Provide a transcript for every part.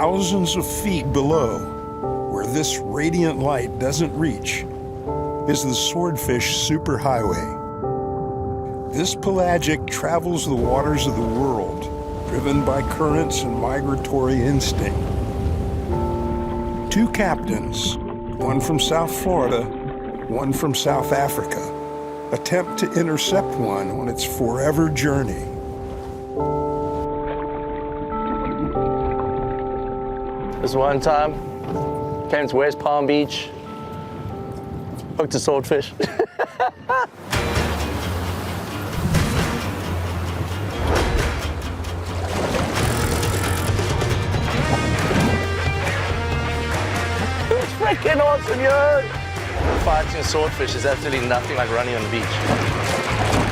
thousands of feet below, where this radiant light doesn't reach, is the swordfish superhighway. This pelagic travels the waters of the world, driven by currents and migratory instinct. Two captains, one from South Florida, one from South Africa, attempt to intercept one on its forever journey. This one time, came to West Palm Beach, hooked a swordfish. It's freaking awesome, yo! Fighting a swordfish is absolutely nothing like running on the beach.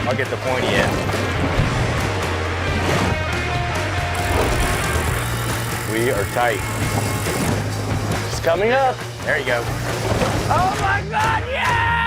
I'll get the pointy end. We are tight. It's coming up. There you go. Oh my God, yes!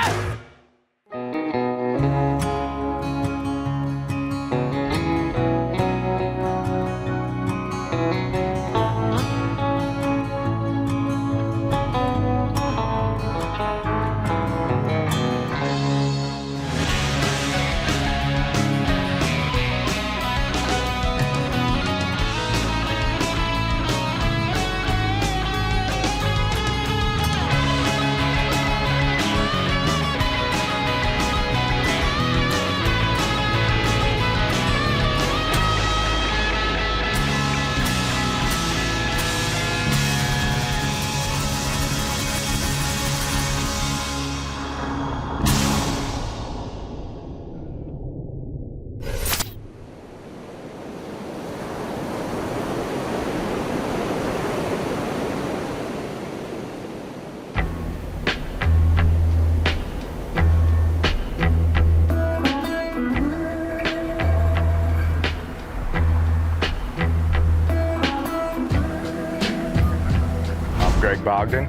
Bogdan.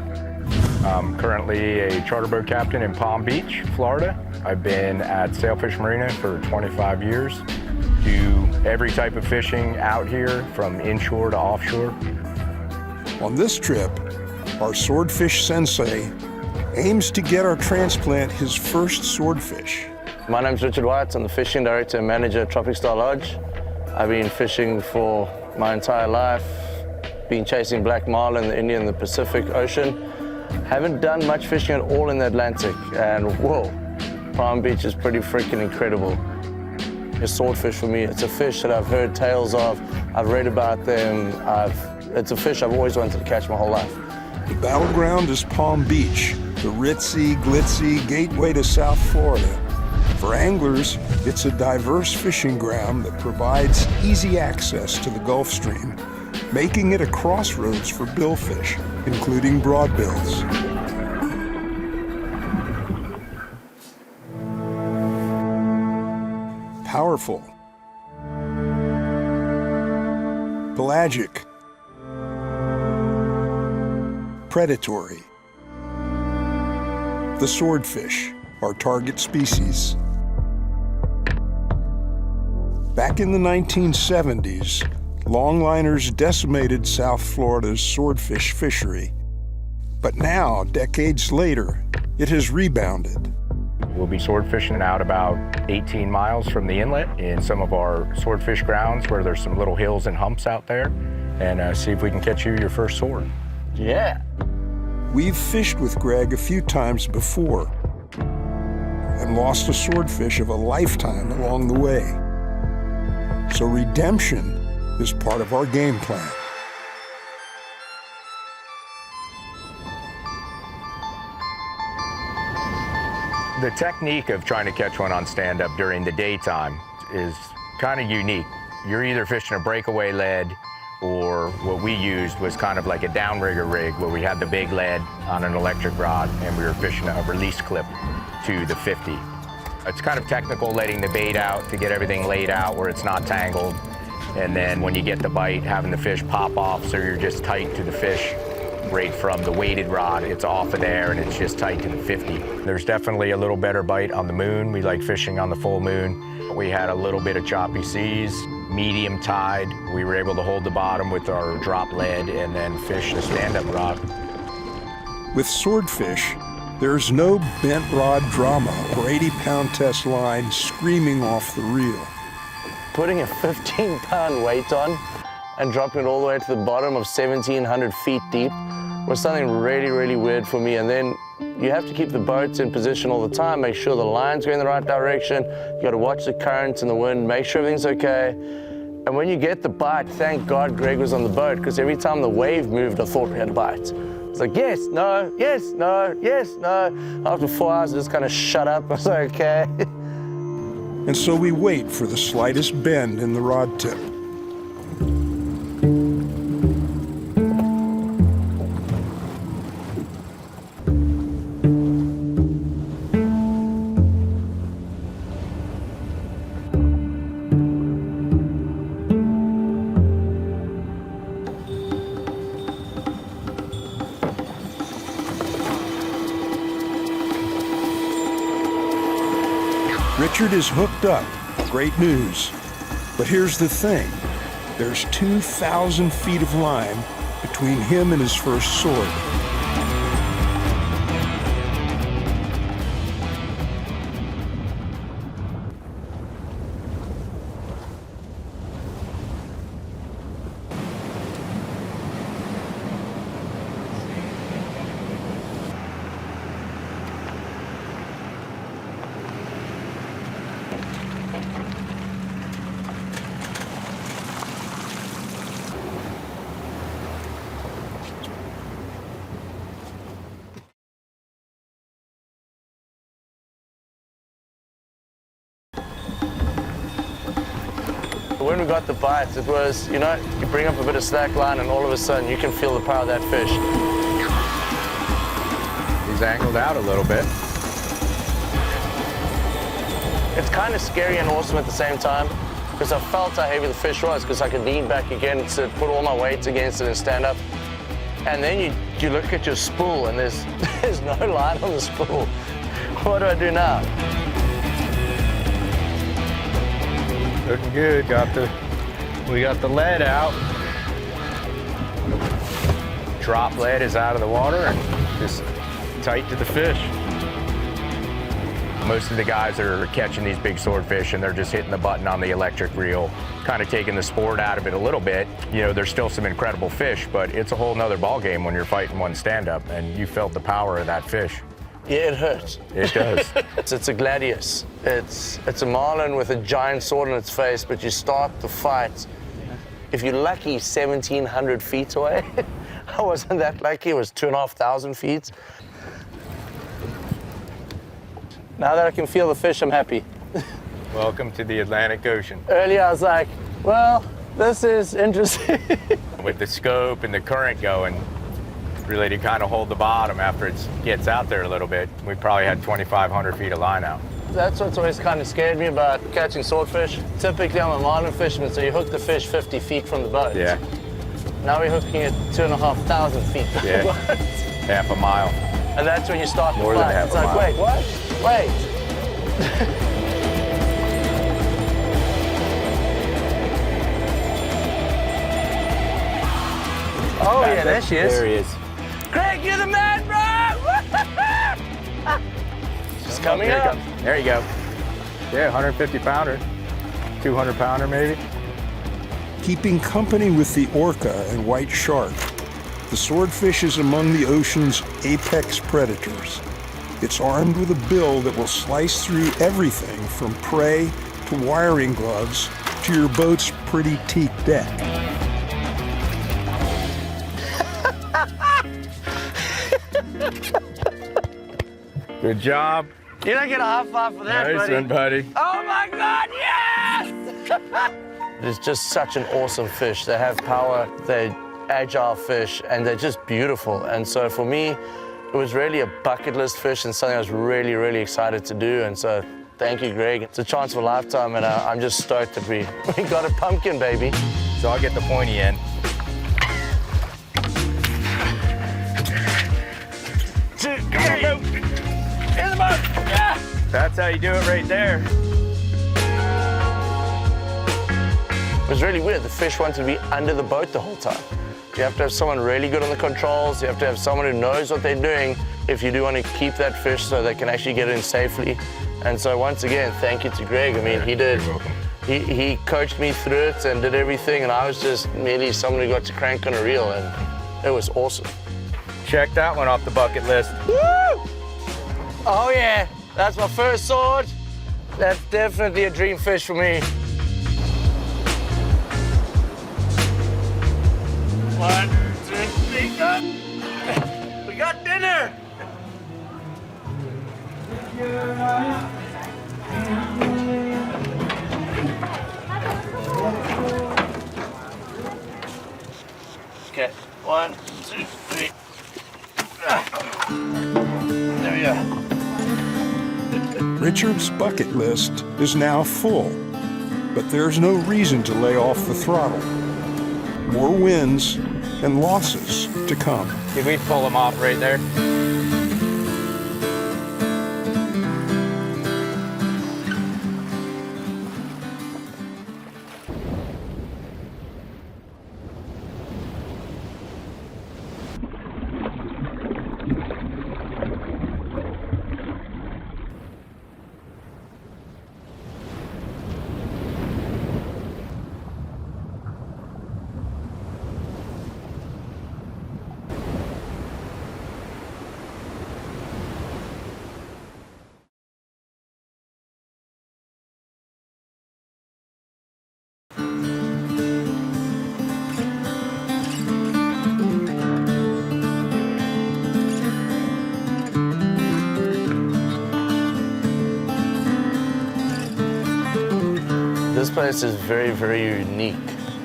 I'm currently a charter boat captain in Palm Beach, Florida. I've been at Sailfish Marina for 25 years. Do every type of fishing out here, from inshore to offshore. On this trip, our swordfish sensei aims to get our transplant his first swordfish. My name's Richard White. I'm the fishing director and manager at Tropic Star Lodge. I've been fishing for my entire life. Been chasing black marlin in the Indian and the Pacific Ocean. Haven't done much fishing at all in the Atlantic, and whoa, Palm Beach is pretty freaking incredible. A swordfish for me, it's a fish that I've heard tales of, I've read about them, it's a fish I've always wanted to catch my whole life. The battleground is Palm Beach, the ritzy, glitzy gateway to South Florida. For anglers, it's a diverse fishing ground that provides easy access to the Gulf Stream, making it a crossroads for billfish, including broadbills. Powerful, pelagic, predatory. The swordfish, our target species. Back in the 1970s, longliners decimated South Florida's swordfish fishery. But now, decades later, it has rebounded. We'll be swordfishing out about 18 miles from the inlet in some of our swordfish grounds where there's some little hills and humps out there, and see if we can catch you your first sword. Yeah. We've fished with Greg a few times before and lost a swordfish of a lifetime along the way. So redemption is part of our game plan. The technique of trying to catch one on stand-up during the daytime is kind of unique. You're either fishing a breakaway lead, or what we used was kind of like a downrigger rig where we had the big lead on an electric rod and we were fishing a release clip to the 50. It's kind of technical letting the bait out to get everything laid out where it's not tangled. And then when you get the bite, having the fish pop off so you're just tight to the fish right from the weighted rod. It's off of there and it's just tight to the 50. There's definitely a little better bite on the moon. We like fishing on the full moon. We had a little bit of choppy seas. medium tide. We were able to hold the bottom with our drop lead and then fish the stand-up rod. With swordfish, there's no bent rod drama or 80-pound test line screaming off the reel. Putting a 15-pound weight on and dropping it all the way to the bottom of 1,700 feet deep was something really, really weird for me. And then you have to keep the boats in position all the time, make sure the line's going in the right direction. You got to watch the currents and the wind, make sure everything's okay. And when you get the bite, thank God Greg was on the boat, because every time the wave moved, I thought we had a bite. It's like, yes, no, yes, no, yes, no. After 4 hours, I just kind of shut up. I was like, okay. And so we wait for the slightest bend in the rod tip. Richard is hooked up. Great news. But here's the thing. There's 2,000 feet of line between him and his first sword. When we got the bites, it was, you know, you bring up a bit of slack line and all of a sudden you can feel the power of that fish. He's angled out a little bit. It's kind of scary and awesome at the same time, because I felt how heavy the fish was, because I could lean back again to put all my weight against it and stand up. And then you look at your spool and there's no line on the spool. What do I do now? Looking good. We got the lead out. Drop lead is out of the water and just tight to the fish. Most of the guys are catching these big swordfish and they're just hitting the button on the electric reel, kind of taking the sport out of it a little bit. You know, there's still some incredible fish, but it's a whole nother ball game when you're fighting one stand-up and you felt the power of that fish. Yeah, it hurts. It does. It's a gladius. It's a marlin with a giant sword in its face, but you start the fight. If you're lucky, 1,700 feet away. I wasn't that lucky. It was 2,500 feet. Now that I can feel the fish, I'm happy. Welcome to the Atlantic Ocean. Earlier, I was like, well, this is interesting. With the scope and the current going, really to kind of hold the bottom after it gets out there a little bit. We probably had 2,500 feet of line out. That's what's always kind of scared me about catching swordfish. Typically, I'm a marlin fisherman, so you hook the fish 50 feet from the boat. Yeah. Now we're hooking it 2,500 feet from the boat. Half a mile. And that's when you start the More than fight. half It's a like, mile. wait, what? Wait. Oh, yeah, there she is. There he is. Greg, you're the man, bro! She's coming Here it up. comes. There you go. Yeah, 150 pounder, 200 pounder maybe. Keeping company with the orca and white shark, the swordfish is among the ocean's apex predators. It's armed with a bill that will slice through everything from prey to wiring gloves to your boat's pretty teak deck. Good job. You don't get a high five for that, Nice buddy. one, buddy. Oh my God, yes! It's just such an awesome fish. They have power, they're agile fish, and they're just beautiful. And so for me, it was really a bucket list fish and something I was really, really excited to do. And so thank you, Greg. It's a chance of a lifetime, and I'm just stoked that we got a pumpkin, baby. So I'll get the pointy end. Come on, go. In the boat. Yeah. That's how you do it right there. It was really weird. The fish wanted to be under the boat the whole time. You have to have someone really good on the controls. You have to have someone who knows what they're doing if you do want to keep that fish so they can actually get it in safely. And so once again, thank you to Greg. I mean, he coached me through it and did everything, and I was just merely someone who got to crank on a reel, and it was awesome. Check that one off the bucket list. Woo! Oh yeah, that's my first sword. That's definitely a dream fish for me. 1, 2, 3, go! We got dinner! Okay, 1, 2, 3. There we go. Richard's bucket list is now full, but there's no reason to lay off the throttle. More wins and losses to come. Did we pull them off right there? This place is very, very unique.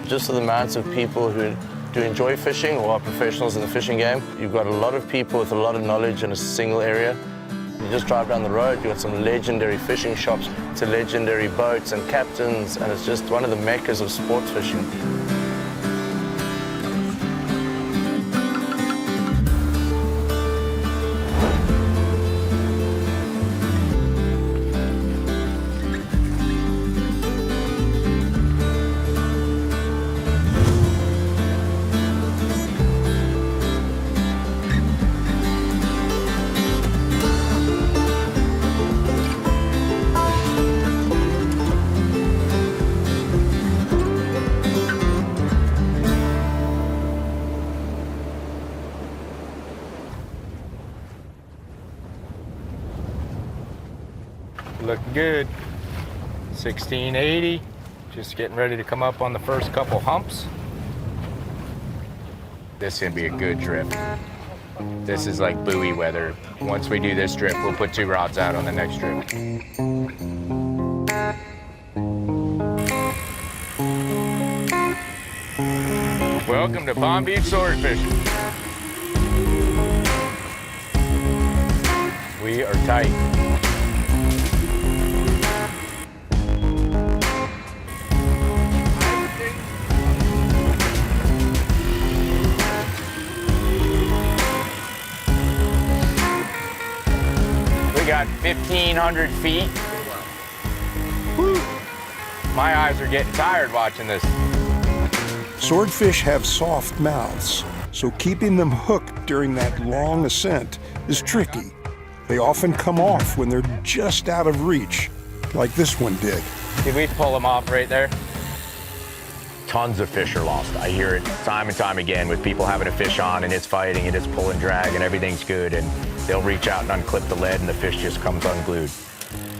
Just for the amounts of people who do enjoy fishing or are professionals in the fishing game, you've got a lot of people with a lot of knowledge in a single area. You just drive down the road, you've got some legendary fishing shops to legendary boats and captains, and it's just one of the meccas of sports fishing. Looking good. 1680. Just getting ready to come up on the first couple humps. This is gonna be a good trip. This is like buoy weather. Once we do this trip, we'll put 2 rods out on the next trip. Welcome to Palm Beach swordfish. We are tight. We got 1,500 feet. Woo. My eyes are getting tired watching this. Swordfish have soft mouths, so keeping them hooked during that long ascent is tricky. They often come off when they're just out of reach, like this one did. Did we pull them off right there? Tons of fish are lost. I hear it time and time again with people having a fish on and it's fighting and it's pull and drag and everything's good, and they'll reach out and unclip the lead and the fish just comes unglued.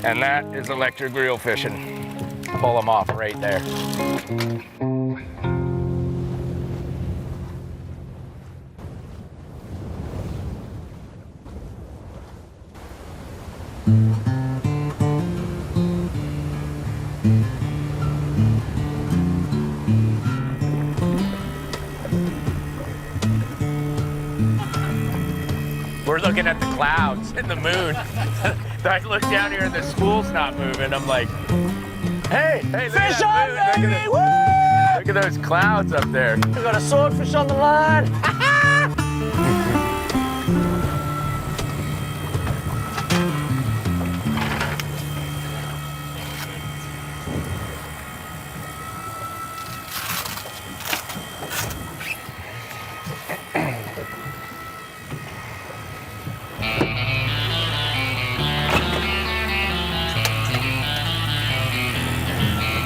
And that is electric reel fishing. Pull them off right there. We're looking at the clouds and the moon. I look down here and the spool's not moving. I'm like, hey, fish on, baby! Woo! Look at those clouds up there. We got a swordfish on the line.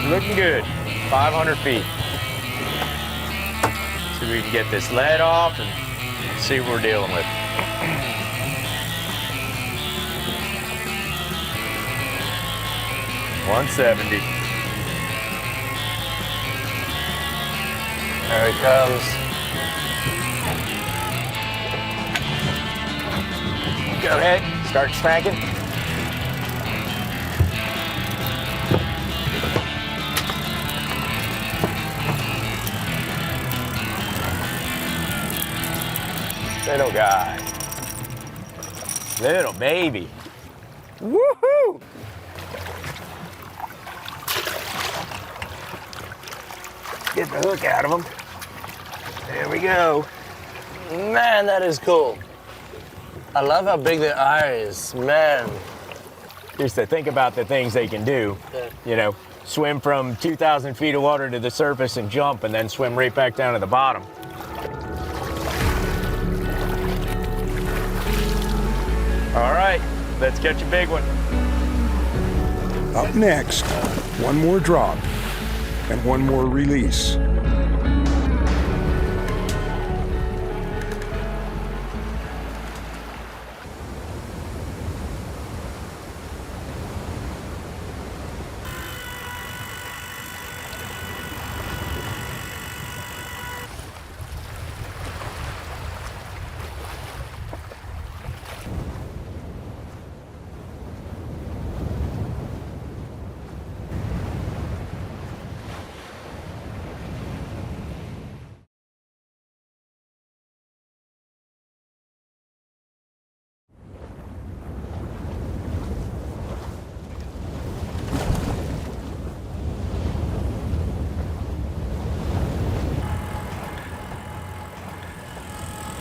Looking good. 500 feet. See if we can get this lead off and see what we're dealing with. $170. There it comes. Go ahead, start smacking. Little guy. Little baby. Woohoo! Get the hook out of him. There we go. Man, that is cool. I love how big the eye is, man. Just to think about the things they can do. Yeah. You know, swim from 2,000 feet of water to the surface and jump, and then swim right back down to the bottom. All right, let's catch a big one. Up next, one more drop and one more release.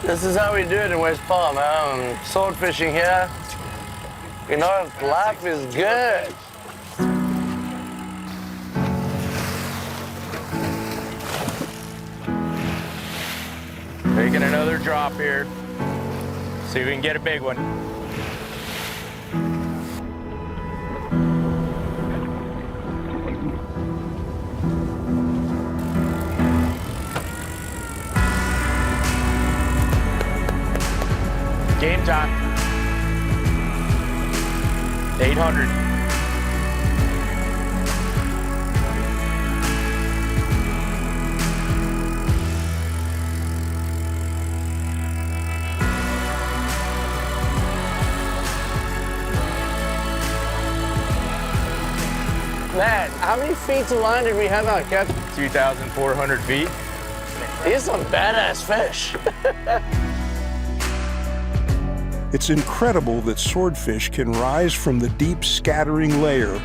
This is how we do it in West Palm. Sword fishing here. You know, life is good. Taking another drop here. See if we can get a big one. Game time. 800. Man, how many feet of line did we have out, Captain? 2,400 feet. These are some badass fish. It's incredible that swordfish can rise from the deep scattering layer,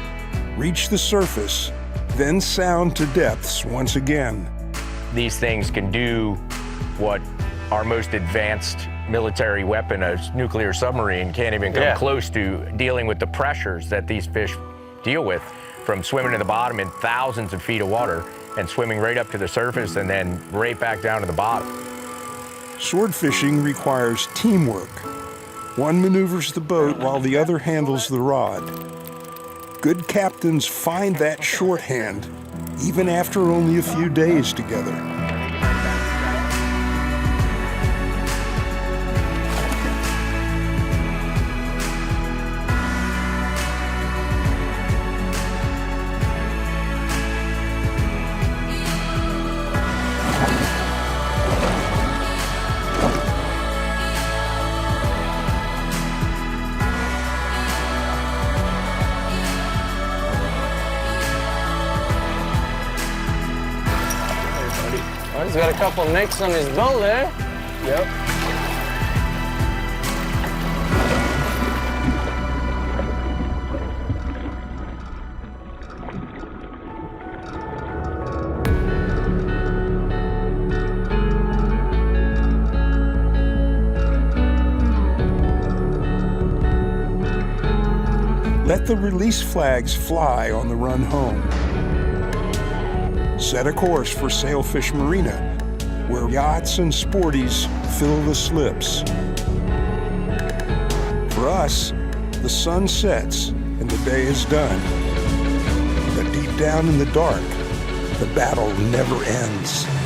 reach the surface, then sound to depths once again. These things can do what our most advanced military weapon, a nuclear submarine, can't even come close to, dealing with the pressures that these fish deal with, from swimming to the bottom in thousands of feet of water and swimming right up to the surface and then right back down to the bottom. Sword fishing requires teamwork. One maneuvers the boat while the other handles the rod. Good captains find that shorthand, even after only a few days together. He's got a couple nicks on his bill there. Yep. Let the release flags fly on the run home. Set a course for Sailfish Marina, where yachts and sporties fill the slips. For us, the sun sets and the day is done. The deep down in the dark, the battle never ends.